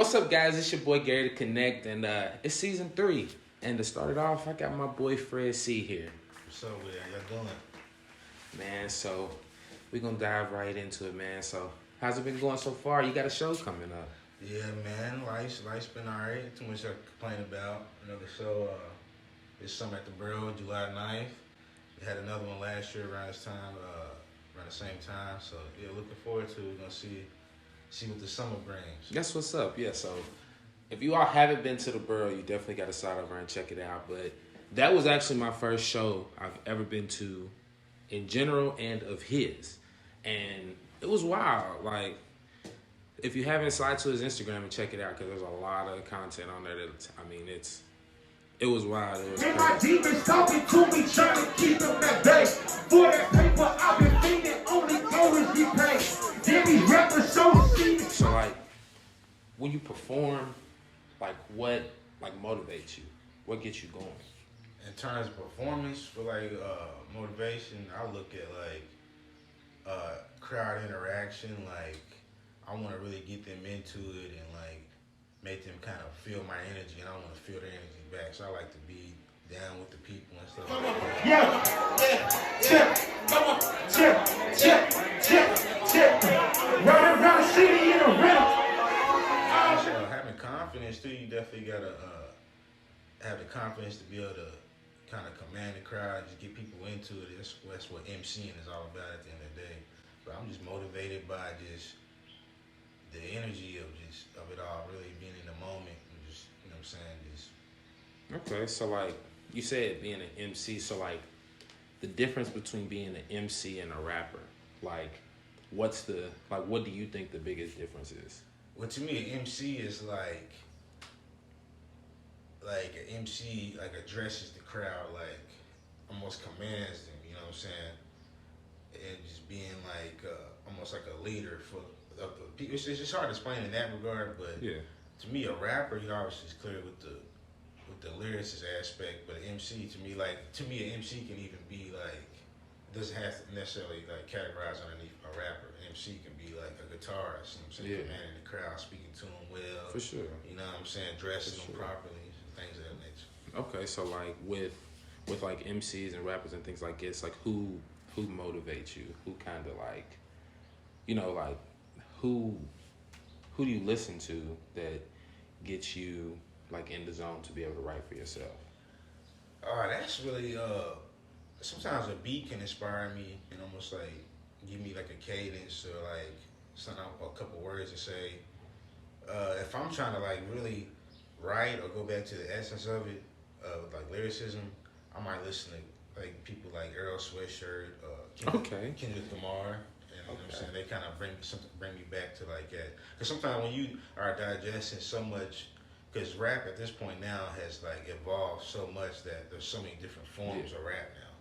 What's up, guys? It's your boy Gary to Konnect, and it's season 3. And to start it off, I got my boy FREDD here. What's up with y'all doing? Man, so we're gonna dive right into it, man. So, how's it been going so far? You got a show coming up. Yeah, man, life's been alright. Too much to complain about. Another show this summer at the Borough, July 9th. We had another one last year around this time, around the same time. So yeah, looking forward to it. We're gonna see what the summer brings. That's what's up. Yeah, so if you all haven't been to the Borough, you definitely got to start over and check it out. But that was actually my first show I've ever been to in general and of his. And it was wild. Like, if you haven't, slide to his Instagram and check it out, because there's a lot of content on there that, I mean, it was wild. It was and my demons talking to me, trying to keep them at bay. For that paper, I've been thinking only goal is we pay. Then these rappers so, like, when you perform, like, what, like, motivates you? What gets you going? In terms of performance, for like motivation, I look at like crowd interaction. Like, I want to really get them into it and like make them kind of feel my energy, and I want to feel their energy back. So I like to be down with the people and stuff like that. check. Right around the city in a rental. So having confidence too, you definitely gotta have the confidence to be able to kind of command the crowd, just get people into it. That's what MCing is all about at the end of the day. But I'm just motivated by just the energy of it all, really being in the moment and just, you know what I'm saying, just. Okay, so like you said, being an MC, so like the difference between being an MC and a rapper, like what do you think the biggest difference is? Well, to me, an MC is like an MC like addresses the crowd, like almost commands them, you know what I'm saying? And just being like almost like a leader for the people. It's just hard to explain in that regard, but yeah, to me, a rapper, you know, obviously is clear with the lyricist aspect, but an MC to me, an MC can even be like, doesn't have to necessarily like categorize underneath a rapper. An MC can be like a guitarist, you know what I'm saying, commanding the crowd, speaking to them well. For sure. You know what I'm saying, dressing them properly, things of that nature. Okay, so like with like MCs and rappers and things like this, like who motivates you? Who kind of like, you know, like who do you listen to that gets you like in the zone to be able to write for yourself? That's really sometimes a beat can inspire me and almost like give me like a cadence or like send out a couple words to say. If I'm trying to like really write or go back to the essence of it, like lyricism, I might listen to like people like Earl Sweatshirt, Kendrick Lamar. You know what I'm saying? They kind of bring me back to like that. Because sometimes when you are digesting so much, because rap at this point now has like evolved so much that there's so many different forms of rap now.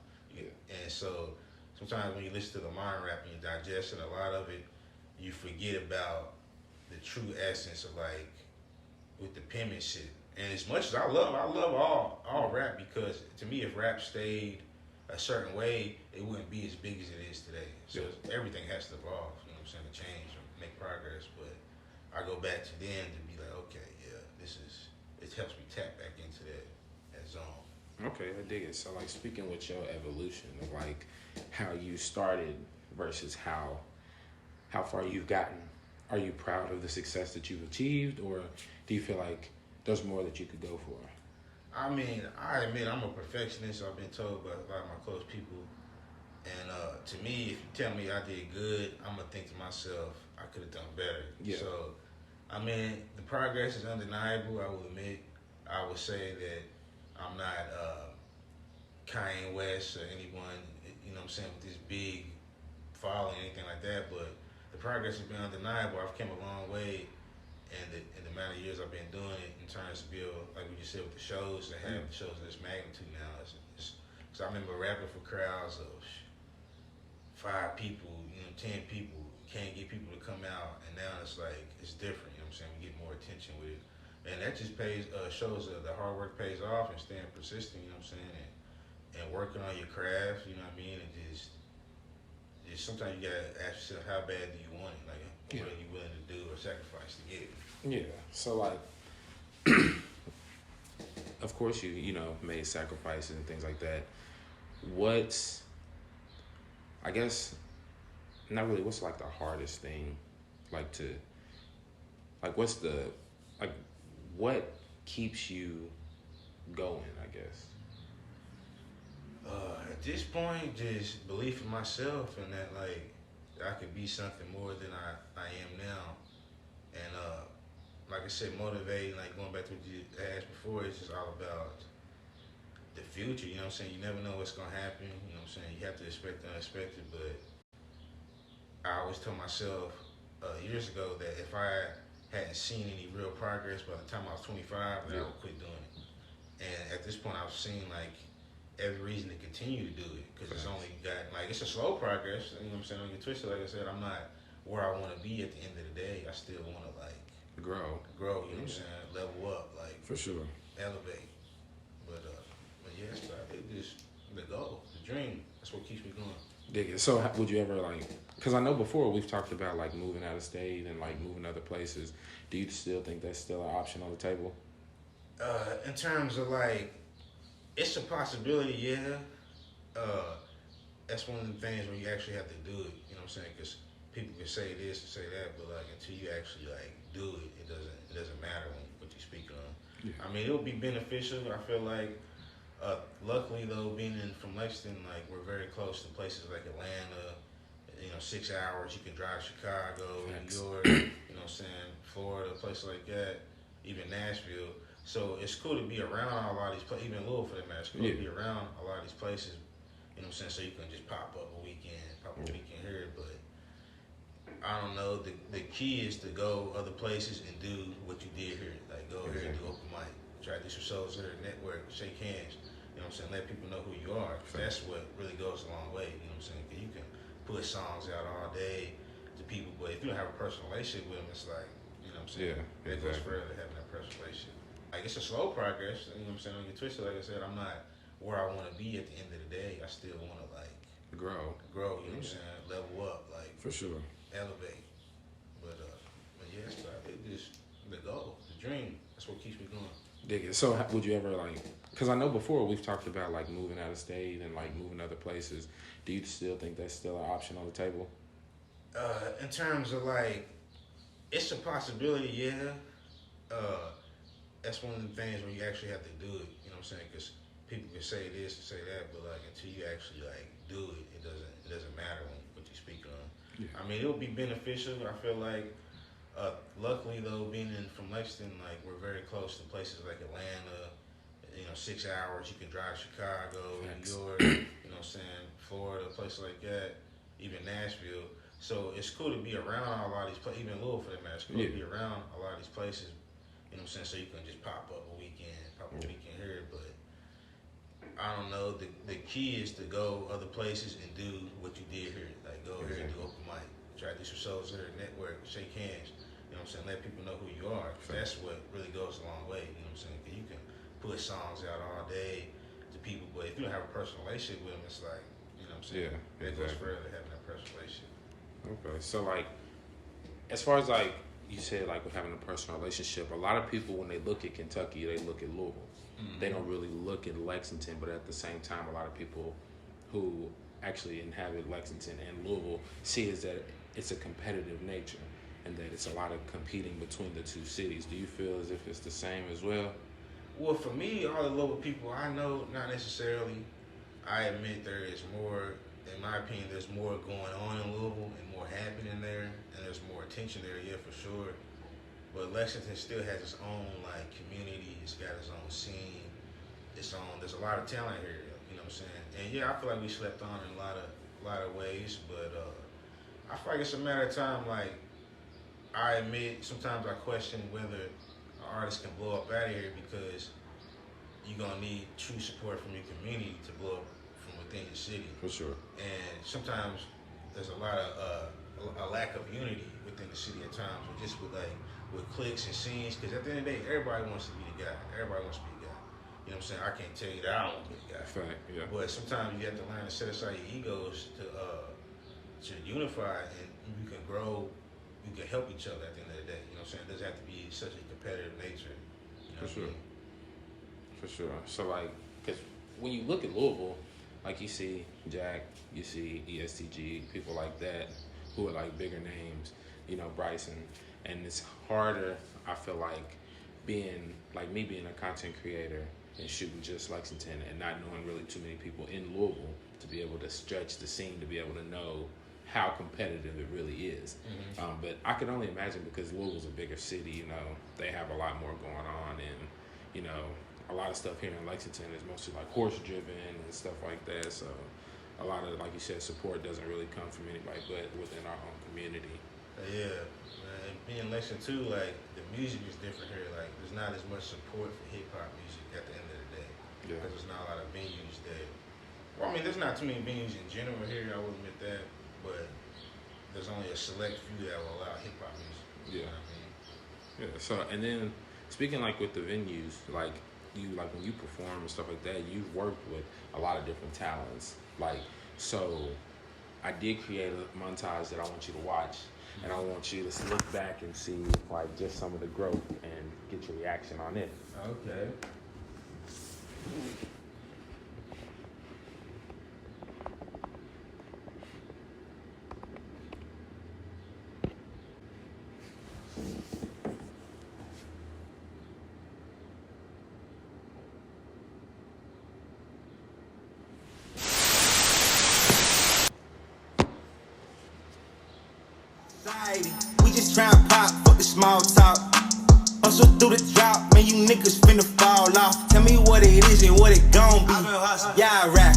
And so sometimes when you listen to the modern rap and you're digesting a lot of it, you forget about the true essence of like with the penmanship. And as much as I love all rap, because to me, if rap stayed a certain way, it wouldn't be as big as it is today. So everything has to evolve, you know what I'm saying, to change or make progress. But I go back to then to be like, okay, yeah, it helps me tap back into that zone. Okay, I dig it. So like speaking with your evolution of like how you started versus how far you've gotten, are you proud of the success that you've achieved, or do you feel like there's more that you could go for? I mean, I admit I'm a perfectionist. I've been told by a lot of my close people. And to me, if you tell me I did good, I'm going to think to myself, I could have done better. Yeah. So, I mean, the progress is undeniable, I will admit. I would say that I'm not Kanye West or anyone, you know what I'm saying, with this big following, anything like that. But the progress has been undeniable. I've come a long way. And the amount of years I've been doing it in terms of build, like we just said with the shows, to have the shows of this magnitude now. Because I remember rapping for crowds of 5 people, 10 people, can't get people to come out, and now it's like, it's different, you know what I'm saying? We get more attention with it. And that just shows that the hard work pays off and staying persistent, you know what I'm saying? And working on your craft, you know what I mean? And just just sometimes you gotta ask yourself, how bad do you want it? Like, what are you willing to do or sacrifice to get it? Yeah. So like, of course you know made sacrifices and things like that. What's, I guess, not really. What's like the hardest thing, like to, like what's the, like, what keeps you going? I guess. At this point, just belief in myself and that like I could be something more than I am now, and like I said, motivating. Like going back to what you asked before, it's just all about the future. You know what I'm saying? You never know what's gonna happen. You know what I'm saying? You have to expect the unexpected. But I always told myself years ago that if I hadn't seen any real progress by the time I was 25, that I would quit doing it. And at this point, I've seen like every reason to continue to do it because it's only got like it's a slow progress. You know what I'm saying? Don't get twisted. Like I said, I'm not where I want to be at the end of the day. I still want to like grow. You know what I'm saying? Level up, like For sure. elevate. But yeah, it's just the goal, the dream. That's what keeps me going. Dig it. So would you ever like? Because I know before we've talked about like moving out of state and like moving other places. Do you still think that's still an option on the table? In terms of like, it's a possibility, yeah. That's one of the things where you actually have to do it. You know what I'm saying? Because people can say this and say that, but like until you actually like do it, it doesn't matter what you speak on. Yeah. I mean, it would be beneficial. I feel like. Luckily though, being from Lexington, like we're very close to places like Atlanta. You know, 6 hours. You can drive to Chicago, New York. You know what I'm saying? Florida, places like that. Even Nashville. So it's cool to be around a lot of these places. Even Louisville, for that matter. It's cool to be around a lot of these places. You know what I'm saying? So you can just pop up a weekend here. But I don't know. The key is to go other places and do what you did here. Like go here and do open mic. Try to do some shows here, network, shake hands. You know what I'm saying? Let people know who you are. That's what really goes a long way. You know what I'm saying? Because you can put songs out all day to people, but if you don't have a personal relationship with them, it's like, you know what I'm saying? Yeah, it goes further having that personal relationship. Like, it's a slow progress. You know what I'm saying? Don't get twisted. Like I said, I'm not where I want to be at the end of the day. I still want to, like, grow. You know what I'm saying? Level up, like, for sure. Elevate. But yeah, it's just the goal, the dream. That's what keeps me going. Dig it. So would you ever like, because I know before we've talked about like moving out of state and like moving other places. Do you still think that's still an option on the table? In terms of like, it's a possibility, yeah. That's one of the things where you actually have to do it. You know what I'm saying? Because people can say this and say that, but like until you actually like do it, it doesn't matter what you speak on. Yeah. I mean, it would be beneficial. I feel like. Luckily though, being from Lexington, like we're very close to places like Atlanta. You know, 6 hours. You can drive to Chicago, New York. You know what I'm saying? Florida, places like that. Even Nashville. So it's cool to be around a lot of these places. Even Louisville, for that matter. It's cool to be around a lot of these places. You know what I'm saying? So you can just pop up a weekend here. But I don't know. The key is to go other places and do what you did here. Like go here and do open mic. Try to do some shows here, network, shake hands. You know what I'm saying? Let people know who you are. That's what really goes a long way. You know what I'm saying? Because you can put songs out all day to people, but if you don't have a personal relationship with them, it's like, you know what I'm saying? Yeah, it goes further having that personal relationship. Okay, so like, as far as like you said, like with having a personal relationship, a lot of people when they look at Kentucky, they look at Louisville. Mm-hmm. They don't really look at Lexington, but at the same time, a lot of people who actually inhabit Lexington and Louisville see is that it's a competitive nature and that it's a lot of competing between the two cities. Do you feel as if it's the same as well? Well, for me, all the local people I know, not necessarily. I admit there is more, in my opinion, there's more going on in Louisville and more happening there, and there's more attention there, yeah, for sure. But Lexington still has its own, like, community. It's got its own scene. There's a lot of talent here, you know what I'm saying? And yeah, I feel like we slept on in a lot of ways, but I feel like it's a matter of time. Like, I admit sometimes I question whether an artist can blow up out of here because you're gonna need true support from your community to blow up from within your city. For sure. And sometimes there's a lot of a lack of unity within the city at times, or just with cliques and scenes. Because at the end of the day, everybody wants to be the guy. Everybody wants to be the guy. You know what I'm saying? I can't tell you that I don't want to be the guy. Fact, yeah. But sometimes you have to learn to set aside your egos should unify and we can grow. We can help each other at the end of the day. You know what I'm saying? It doesn't have to be such a competitive nature. You know For sure. what I mean? For sure. So like, because when you look at Louisville, like you see Jack, you see ESTG, people like that who are like bigger names, you know, Bryson, and it's harder. I feel like being a content creator and shooting just Lexington and not knowing really too many people in Louisville to be able to stretch the scene, to be able to know how competitive it really is. But I can only imagine because Louisville's a bigger city, you know, they have a lot more going on, and, you know, a lot of stuff here in Lexington is mostly like horse driven and stuff like that. So a lot of, like you said, support doesn't really come from anybody but within our own community. Yeah, man. Being Lexington too, like the music is different here. Like there's not as much support for hip hop music at the end of the day. Yeah. Because there's not a lot of venues that. Well, I mean, there's not too many venues in general here. I will admit that, but there's only a select few that will allow hip hop music. You know what I mean? Yeah. So and then speaking like with the venues, like when you perform and stuff like that, you've worked with a lot of different talents. Like so, I did create a montage that I want you to watch. And I want you to look back and see like just some of the growth and get your reaction on it. Okay. We just tryna pop, fuck the small talk. Hustle through the drought, man, you niggas finna fall off. Tell me what it is and what it gon' be. Yeah, I rap,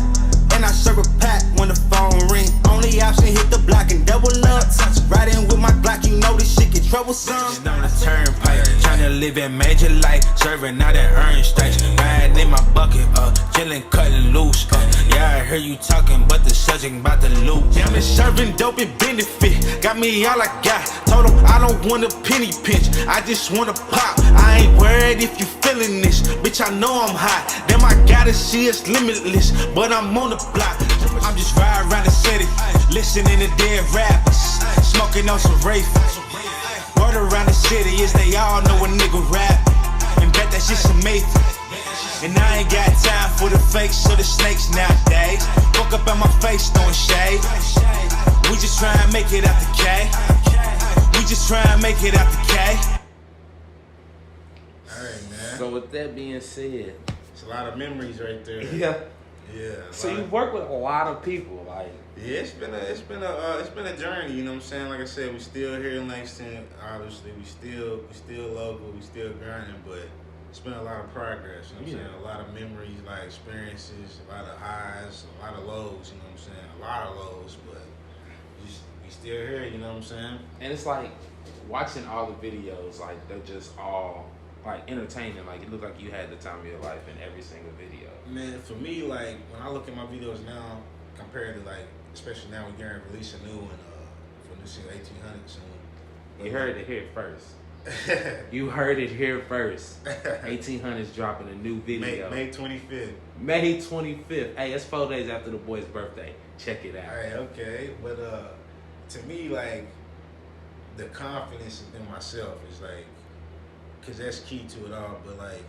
and I serve a pack when the phone ring. Only option, hit the block and double up. Riding with my Glock, you know this shit get troublesome. On the turnpike, tryna live in major life, serving out at earn stripes. Riding in my bucket, chillin', cutting loose. Yeah, I heard you talking, but the subject about the loot. Yeah, I'm serving dope and benefit. Got me all I got. Told him I don't want a penny pinch. I just wanna pop. I ain't worried if you feeling this. Bitch, I know I'm hot. Damn, I gotta see it's limitless. But I'm on the block. I'm just riding around the city, listening to dead rappers, smoking on some Rafe. Word around the city is they all know a nigga rap, and bet that shit's amazing. And I ain't got time for the fakes or the snakes nowadays. Woke up at my face throwing shade. We just try and make it out the K. We just try and make it out the K. Alright, man. So with that being said, It's a lot of memories right there. yeah. Yeah. So you work with a lot of people, like Yeah, it's been a journey, you know what I'm saying? Like I said, we still here in Langston. Obviously, we still local, we still grinding, but it's been a lot of progress, you know what I'm saying? A lot of memories, a lot of experiences, a lot of highs, a lot of lows, you know what I'm saying? A lot of lows, but we still here, you know what I'm saying? and it's like watching all the videos, like they're just all like entertaining. Like it looked like you had the time of your life in every single video. Man, for me, like when I look at my videos now, compared to like, especially now we're getting release a new one for new single 1800 soon. You heard it here first. You heard it here first. 1800's dropping a new video. May 25th. May 25th. Hey, it's 4 days after the boy's birthday. Check it out. All right, okay, but to me, like the confidence in myself is like, cause that's key to it all. But like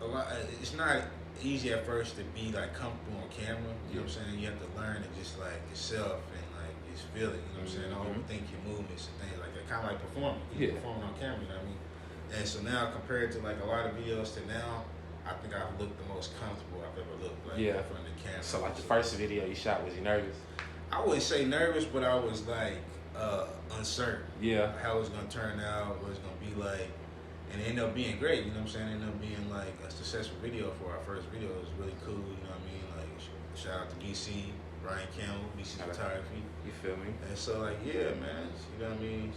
a lot, it's not easy at first to be like comfortable on camera. You know what I'm saying? You have to learn to just like yourself and like just feel it. You know what I'm saying? Don't overthink your movements and things like that. Kind of like performing. You're performing on camera. You know what I mean? And so now compared to like a lot of videos to now, I think I've looked the most comfortable I've ever looked like in front of the camera. So like the first video you shot, was you nervous? I wouldn't say nervous, but I was like uncertain. Yeah. How it's gonna turn out, what it's gonna be like. And it ended up being great, you know what I'm saying? It ended up being like a successful video for our first video. It was really cool, you know what I mean? Like shout out to BC, Brian Campbell, BC Photography. You feel me? And so like, yeah, man, you know what I mean?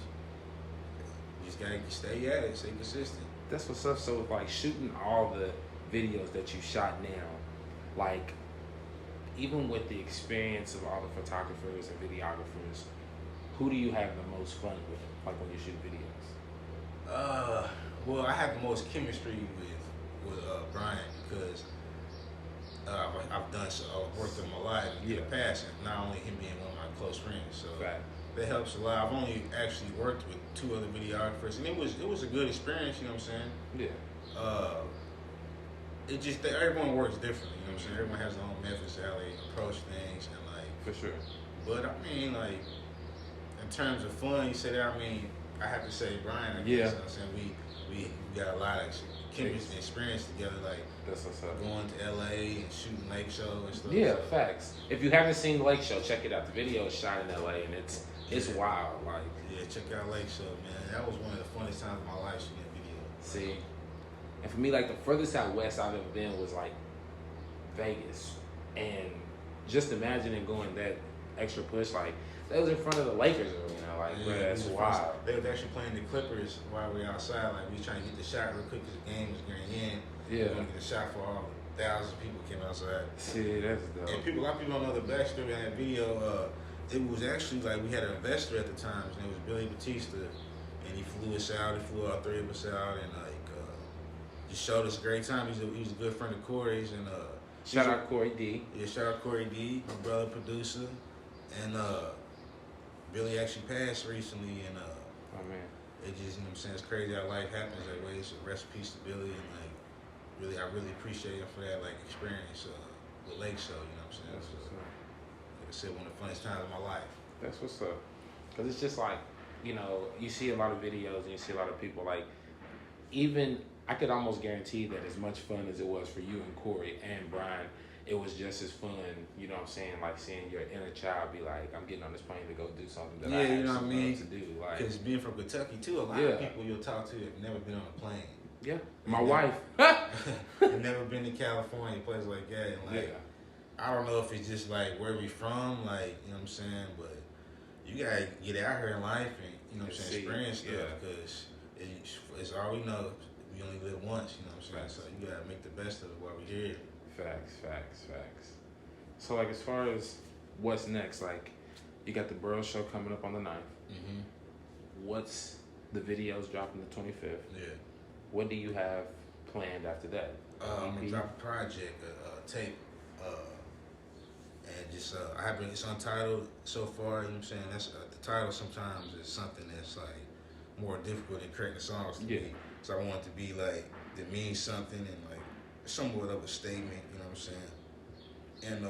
You just gotta stay at it, stay consistent. That's what's up. So like shooting all the videos that you shot now, like even with the experience of all the photographers and videographers, who do you have the most fun with, like when you shoot videos? Well, I have the most chemistry with Brian because I've done so. I've worked with him a lot in the past, and not only him being one of my close friends. So that helps a lot. I've only actually worked with 2 other videographers, and it was a good experience. You know what I'm saying? Yeah. It just everyone works differently. You know what I'm saying? Everyone has their own methods how they approach things, and like for sure. But I mean, like in terms of fun, you say that. I mean, I have to say, Brian. I guess, you know what I'm saying we got a lot of chemistry and experience together. Like that's what's up. Going to LA and shooting Lake Show and stuff. Yeah, facts. If you haven't seen Lake Show, check it out. The video is shot in LA, and it's wild. Like check out Lake Show, man. That was one of the funnest times of my life shooting a video. See. And for me, like, the furthest out west I've ever been was, like, Vegas. And just imagining going that extra push, like, that was in front of the Lakers arena. Like, bro, that's wild. They were actually playing the Clippers while we were outside. Like, we were trying to get the shot real quick because the game was getting in. Yeah. We wanted to get the shot for all the thousands of people came outside. See, that's dope. And a lot of people don't know the backstory on that video. It was actually, like, we had an investor at the time. His name was Billy Batista. And he flew us out. He flew all 3 of us out. And, like, just showed us a great time. He's a good friend of Corey's, and shout out Corey D. Yeah, shout out Corey D, my brother producer, and Billy actually passed recently, and oh man, it just, you know what I'm saying, it's crazy how life happens that way. So rest in peace to Billy, and like I really appreciate him for that like experience with Lake Show. You know what I'm saying? That's what's up. Like I said, one of the funnest times of my life. That's what's up. Cause it's just like, you know, you see a lot of videos and you see a lot of people like, even. I could almost guarantee that as much fun as it was for you and Corey and Brian, it was just as fun, you know what I'm saying, like seeing your inner child be like, I'm getting on this plane to go do something that I you know what I mean? love to do. Like, because being from Kentucky too, a lot of people you'll talk to have never been on a plane. Yeah. My wife. You've never been to California, places like that. And like, I don't know if it's just like where we from, like, you know what I'm saying, but you gotta get out here in life and, you know what I'm saying, experience stuff, because it's all we know. We only live once, you know what I'm saying? So you gotta make the best of it while we're here. Facts. So like as far as what's next, like you got the Burrow show coming up on the 9th. Mm-hmm. What's the videos dropping the 25th? Yeah. What do you have planned after that? I'm gonna drop a project, a tape, and just it's untitled so far. You know what I'm saying? That's the title. Sometimes is something that's like more difficult than creating the songs to me. So I want it to be like that means something and like somewhat of a statement. You know what I'm saying? And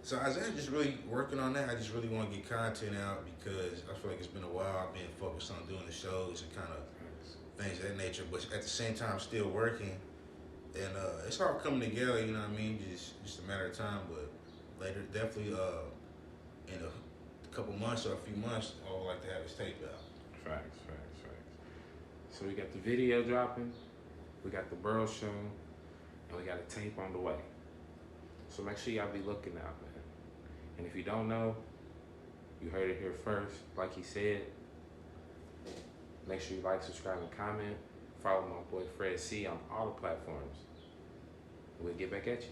so I was just really working on that. I just really want to get content out because I feel like it's been a while. I've been focused on doing the shows and kind of things of that nature, but at the same time still working. And it's all coming together, you know what I mean? Just a matter of time, but later, definitely in a couple months or a few months, I would like to have this tape out. Facts. So we got the video dropping, we got the Burrow show, and we got a tape on the way. So make sure y'all be looking out, man. And if you don't know, you heard it here first. Like he said, make sure you like, subscribe, and comment. Follow my boy Fred C on all the platforms. We'll get back at you.